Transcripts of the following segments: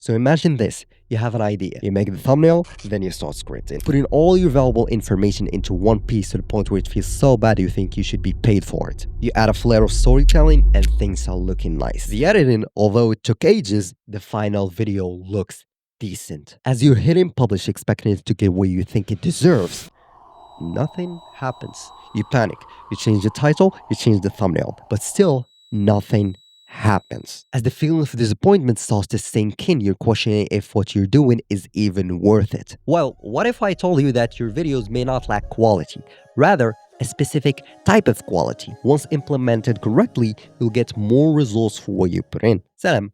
So imagine this, you have an idea, you make the thumbnail, then you start scripting. Putting all your valuable information into one piece to the point where it feels so bad you think you should be paid for it. You add a flair of storytelling and things are looking nice. The editing, although it took ages, the final video looks decent. As you're hitting publish expecting it to get what you think it deserves, nothing happens. You panic, you change the title, you change the thumbnail, but still nothing happens. As the feeling of disappointment starts to sink in, you're questioning if what you're doing is even worth it. Well, what if I told you that your videos may not lack quality, rather a specific type of quality? Once implemented correctly, you'll get more results for what you put in. Salam,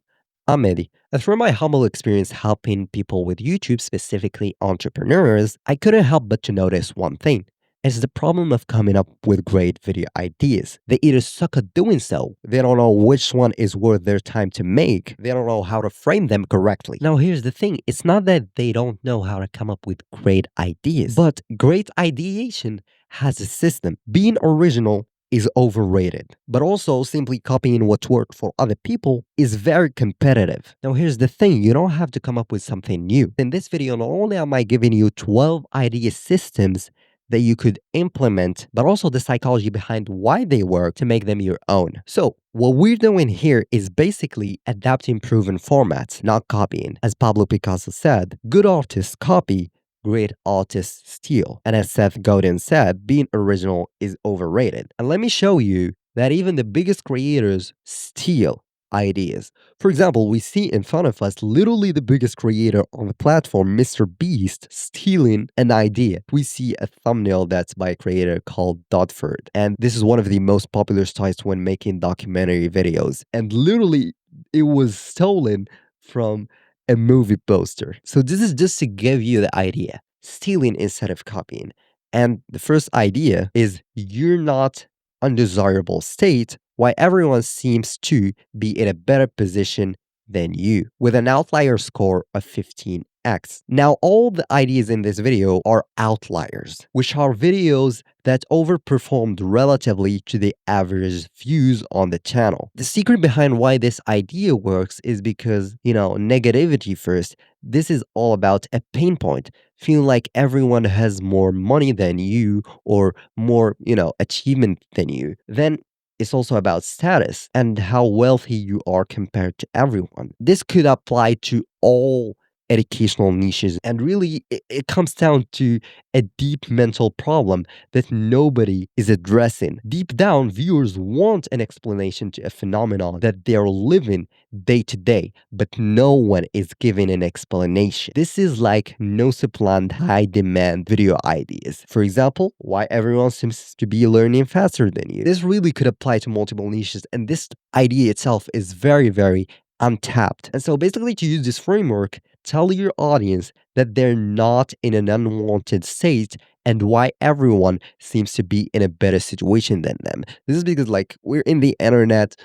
I'm Mehdi, and through my humble experience helping people with YouTube, specifically entrepreneurs, I couldn't help but to notice one thing. It's the problem of coming up with great video ideas. They either suck at doing so, they don't know which one is worth their time to make, they don't know how to frame them correctly. Now here's the thing, it's not that they don't know how to come up with great ideas, but great ideation has a system. Being original is overrated, but also simply copying what's worked for other people is very competitive. Now here's the thing, you don't have to come up with something new. In this video, not only am I giving you 12 idea systems that you could implement, but also the psychology behind why they work to make them your own. So what we're doing here is basically adapting proven formats, not copying. As Pablo Picasso said, good artists copy, great artists steal. And as Seth Godin said, being original is overrated. And let me show you that even the biggest creators steal ideas. For example, we see in front of us literally the biggest creator on the platform, Mr. Beast, stealing an idea. We see a thumbnail that's by a creator called Dotford, and this is one of the most popular sites when making documentary videos. And literally, it was stolen from a movie poster. So this is just to give you the idea, stealing instead of copying. And the first idea is you're not undesirable state, why everyone seems to be in a better position than you, with an outlier score of 15x. Now, all the ideas in this video are outliers, which are videos that overperformed relatively to the average views on the channel. The secret behind why this idea works is because, negativity first. This is all about a pain point, feeling like everyone has more money than you or more, achievement than you. Then it's also about status and how wealthy you are compared to everyone. This could apply to all educational niches, and really it comes down to a deep mental problem that nobody is addressing. Deep down, viewers want an explanation to a phenomenon that they're living day to day, but no one is giving an explanation. This is like no supply and high demand video ideas. For example, why everyone seems to be learning faster than you. This really could apply to multiple niches, and this idea itself is very, very untapped. And so basically, to use this framework, tell your audience that they're not in an unwanted state and why everyone seems to be in a better situation than them. This is because we're in the internet,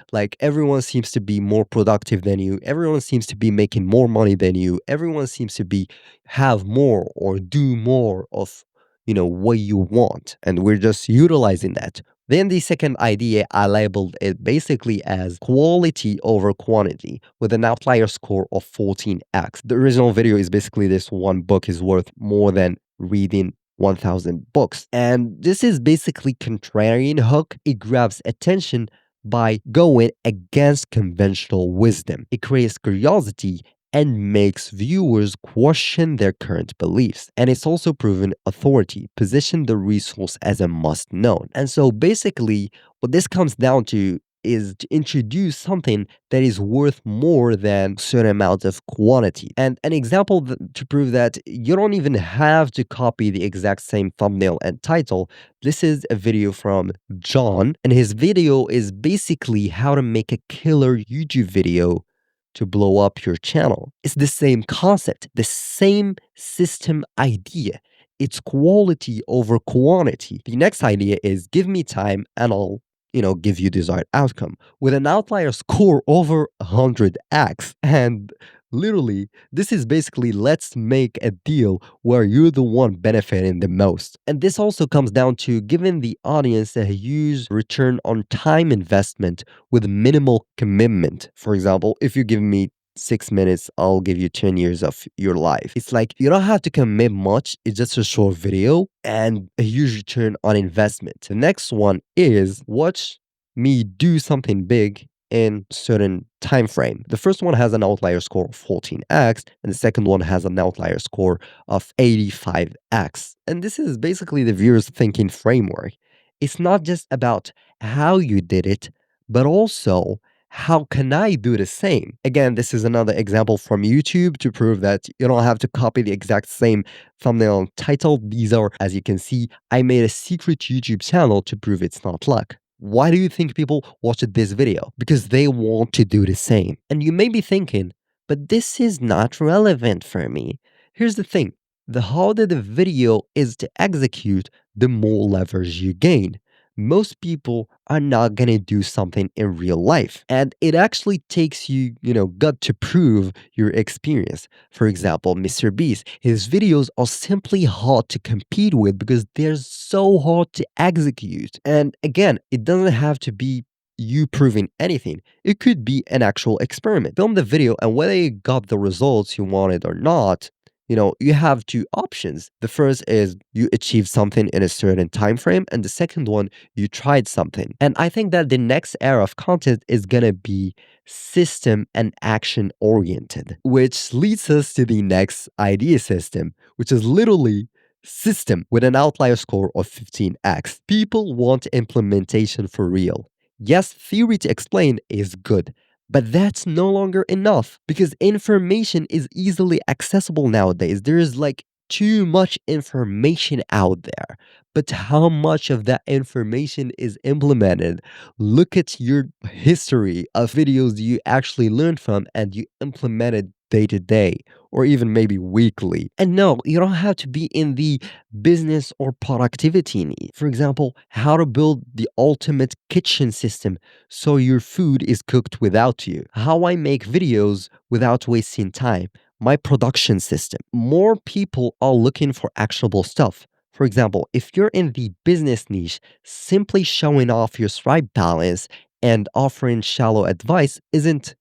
everyone seems to be more productive than you, everyone seems to be making more money than you, everyone seems to be have more or do more of what you want, and we're just utilizing that. Then the second idea, I labeled it basically as quality over quantity with an outlier score of 14x. The original video is basically this: one book is worth more than reading 1,000 books. And this is basically contrarian hook. It grabs attention by going against conventional wisdom. It creates curiosity and makes viewers question their current beliefs. And it's also proven authority, position the resource as a must know. And so basically, what this comes down to is to introduce something that is worth more than certain amount of quantity. And an example to prove that you don't even have to copy the exact same thumbnail and title. This is a video from John, and his video is basically how to make a killer YouTube video to blow up your channel. It's the same concept, the same system idea. It's quality over quantity. The next idea is give me time and I'll give you desired outcome with an outlier score over 100x. And literally, this is basically let's make a deal where you're the one benefiting the most. And this also comes down to giving the audience a huge return on time investment with minimal commitment. For example, if you give me 6 minutes, I'll give you 10 years of your life. It's like you don't have to commit much. It's just a short video and a huge return on investment. The next one is watch me do something big in certain time frame. The first one has an outlier score of 14x and the second one has an outlier score of 85x. And this is basically the viewer's thinking framework. It's not just about how you did it, but also how can I do the same? Again, this is another example from YouTube to prove that you don't have to copy the exact same thumbnail and title. These are, as you can see, I made a secret YouTube channel to prove it's not luck. Why do you think people watched this video? Because they want to do the same. And you may be thinking, but this is not relevant for me. Here's the thing. The harder the video is to execute, the more leverage you gain. Most people are not going to do something in real life. And it actually takes you, gut to prove your experience. For example, Mr. Beast, his videos are simply hard to compete with because they're so hard to execute. And again, it doesn't have to be you proving anything. It could be an actual experiment. Film the video and whether you got the results you wanted or not, you have two options. The first is you achieved something in a certain time frame, and the second one, you tried something. And I think that the next era of content is gonna be system and action oriented, which leads us to the next idea system, which is literally system with an outlier score of 15x. People want implementation for real. Yes, theory to explain is good, but that's no longer enough because information is easily accessible nowadays. There is like too much information out there. But how much of that information is implemented? Look at your history of videos you actually learned from and you implemented day to day or even maybe weekly. And no, you don't have to be in the business or productivity need. For example, how to build the ultimate kitchen system so your food is cooked without you. How I make videos without wasting time. My production system. More people are looking for actionable stuff. For example, if you're in the business niche, simply showing off your Stripe balance and offering shallow advice isn't,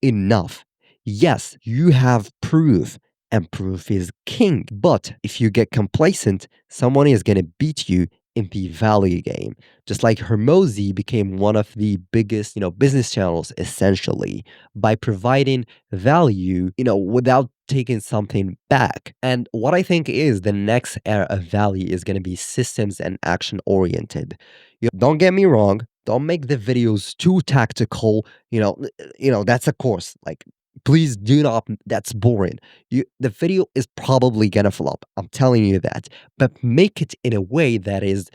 enough. Yes, you have proof, and proof is king. But if you get complacent, someone is going to beat you in the value game. Just like Hermosi became one of the biggest, business channels essentially by providing value, without taking something back. And what I think is the next era of value is going to be systems and action oriented. Don't get me wrong, don't make the videos too tactical, that's a course. Like please do not, that's boring. The video is probably gonna flop. I'm telling you that. But make it in a way that is,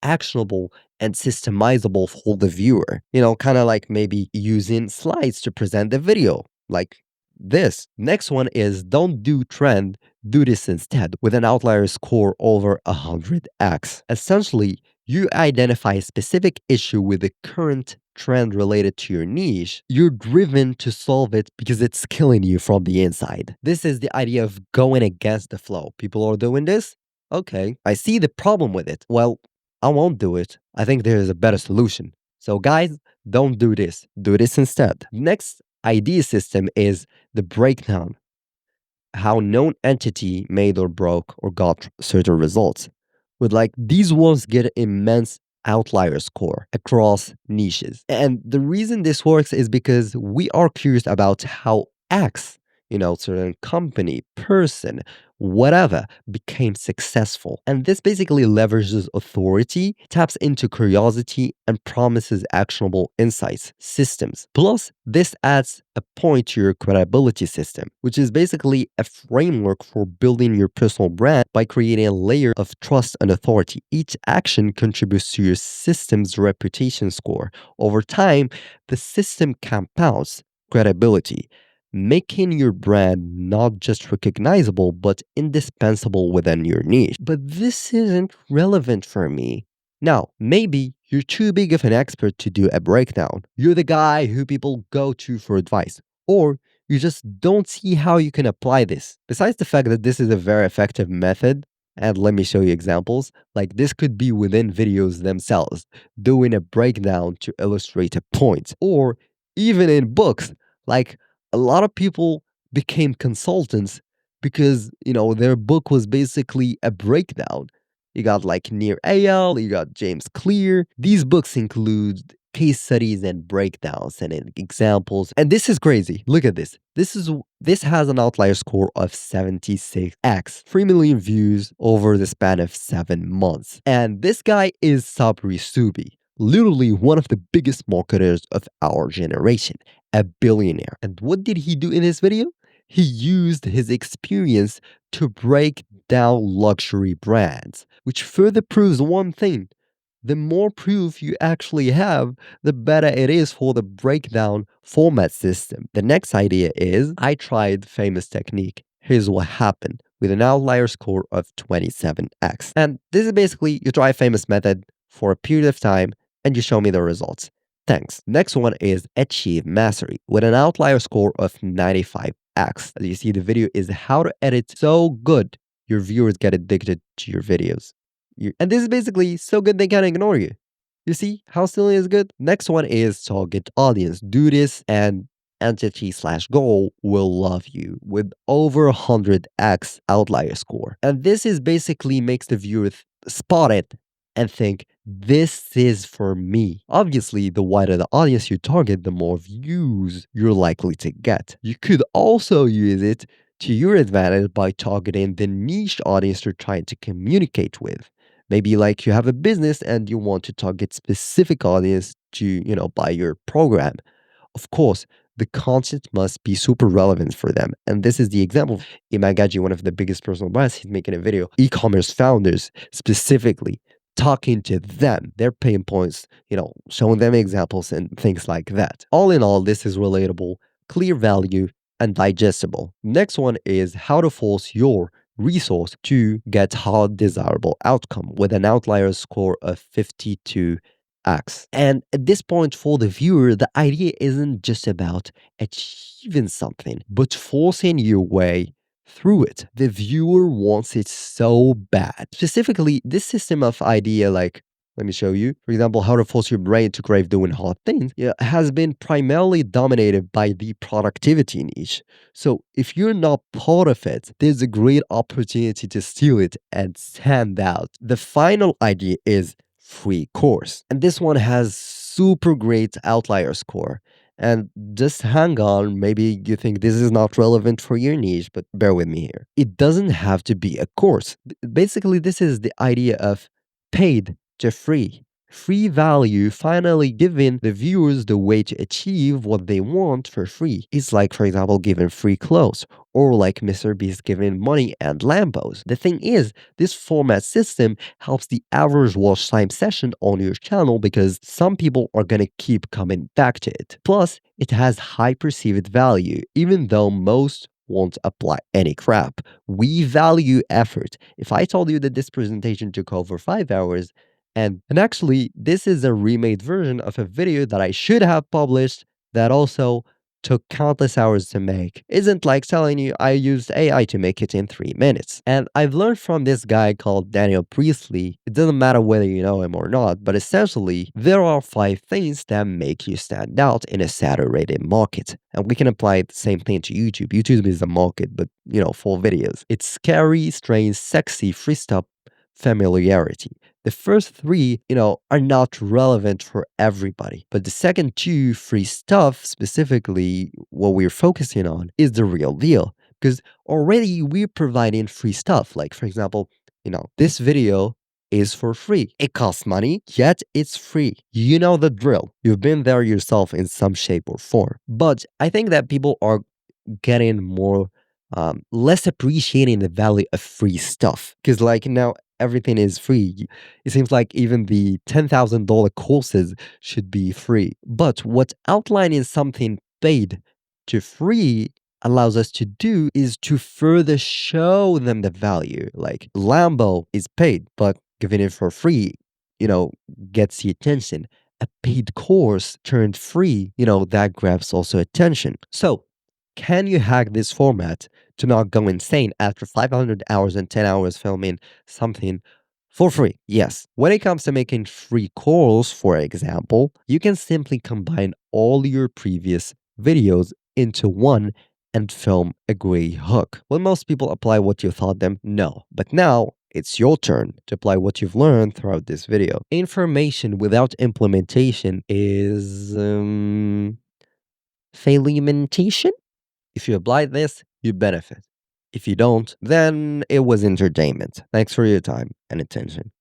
actionable and systemizable for the viewer. Kind of like maybe using slides to present the video. Like this. Next one is don't do trend, do this instead with an outlier score over 100x. Essentially, you identify a specific issue with the current trend related to your niche, you're driven to solve it because it's killing you from the inside. This is the idea of going against the flow. People are doing this? Okay, I see the problem with it. Well, I won't do it. I think there is a better solution. So, guys, don't do this. Do this instead. Next idea system is the breakdown. How known entity made or broke or got certain results. With like these ones get immense outlier score across niches. And the reason this works is because we are curious about how X, certain company, person, whatever became successful. And this basically leverages authority, taps into curiosity, and promises actionable insights, systems. Plus, this adds a point to your credibility system, which is basically a framework for building your personal brand by creating a layer of trust and authority. Each action contributes to your system's reputation score. Over time, the system compounds credibility, making your brand not just recognizable, but indispensable within your niche. But this isn't relevant for me. Now, maybe you're too big of an expert to do a breakdown. You're the guy who people go to for advice. Or you just don't see how you can apply this. Besides the fact that this is a very effective method, and let me show you examples, like this could be within videos themselves, doing a breakdown to illustrate a point. Or even in books, like a lot of people became consultants because, their book was basically a breakdown. You got like Nir Eyal, you got James Clear. These books include case studies and breakdowns and examples. And this is crazy. Look at this. This has an outlier score of 76x, 3 million views over the span of 7 months. And this guy is Sabri Subi, literally one of the biggest marketers of our generation, a billionaire. And what did he do in this video? He used his experience to break down luxury brands, which further proves one thing. The more proof you actually have, the better it is for the breakdown format system. The next idea is I tried famous technique. Here's what happened with an outlier score of 27x. And this is basically you try famous method for a period of time and you show me the results. Thanks. Next one is achieve mastery with an outlier score of 95x. As you see, the video is how to edit so good your viewers get addicted to your videos. And this is basically so good they can't ignore you. You see how silly is good? Next one is target audience. Do this and entity/goal will love you with over 100x outlier score. And this is basically makes the viewer spot it and think, this is for me. Obviously, the wider the audience you target, the more views you're likely to get. You could also use it to your advantage by targeting the niche audience you're trying to communicate with. Maybe like you have a business and you want to target specific audience to, buy your program. Of course, the content must be super relevant for them. And this is the example. Imad Gaji, one of the biggest personal brands, he's making a video. E-commerce founders specifically talking to them, their pain points, showing them examples and things like that. All in all, this is relatable, clear value, and digestible. Next one is how to force your resource to get hard desirable outcome with an outlier score of 52x. And at this point for the viewer, the idea isn't just about achieving something, but forcing your way through it. The viewer wants it so bad. Specifically, this system of idea, like, let me show you. For example, how to force your brain to crave doing hard things has been primarily dominated by the productivity niche. So if you're not part of it, there's a great opportunity to steal it and stand out. The final idea is free course. And this one has super great outlier score. And just hang on, maybe you think this is not relevant for your niche, but bear with me here. It doesn't have to be a course. Basically, this is the idea of paid to free. Free value finally giving the viewers the way to achieve what they want for free. It's like, for example, giving free clothes, or like Mr. Beast giving money and Lambos. The thing is, this format system helps the average watch time session on your channel because some people are gonna keep coming back to it. Plus, it has high perceived value, even though most won't apply any crap. We value effort. If I told you that this presentation took over 5 hours, and actually, this is a remade version of a video that I should have published that also took countless hours to make. Isn't like telling you I used AI to make it in 3 minutes. And I've learned from this guy called Daniel Priestley, it doesn't matter whether you know him or not, but essentially, there are 5 things that make you stand out in a saturated market. And we can apply the same thing to YouTube. YouTube is a market, but for videos. It's scary, strange, sexy, free stuff, familiarity. The first 3, are not relevant for everybody. But the second 2, free stuff, specifically what we're focusing on, is the real deal. Because already we're providing free stuff. Like, for example, this video is for free. It costs money, yet it's free. You know the drill. You've been there yourself in some shape or form. But I think that people are getting more, less appreciating the value of free stuff. Because like now, everything is free. It seems like even the $10,000 courses should be free. But what outlining something paid to free allows us to do is to further show them the value. Like Lambo is paid, but giving it for free, gets the attention. A paid course turned free, that grabs also attention. So can you hack this format to not go insane after 500 hours and 10 hours filming something for free? Yes. When it comes to making free calls, for example, you can simply combine all your previous videos into one and film a great hook. Will most people apply what you taught them? No. But now it's your turn to apply what you've learned throughout this video. Information without implementation is failumentation. If you apply this, you benefit. If you don't, then it was entertainment. Thanks for your time and attention.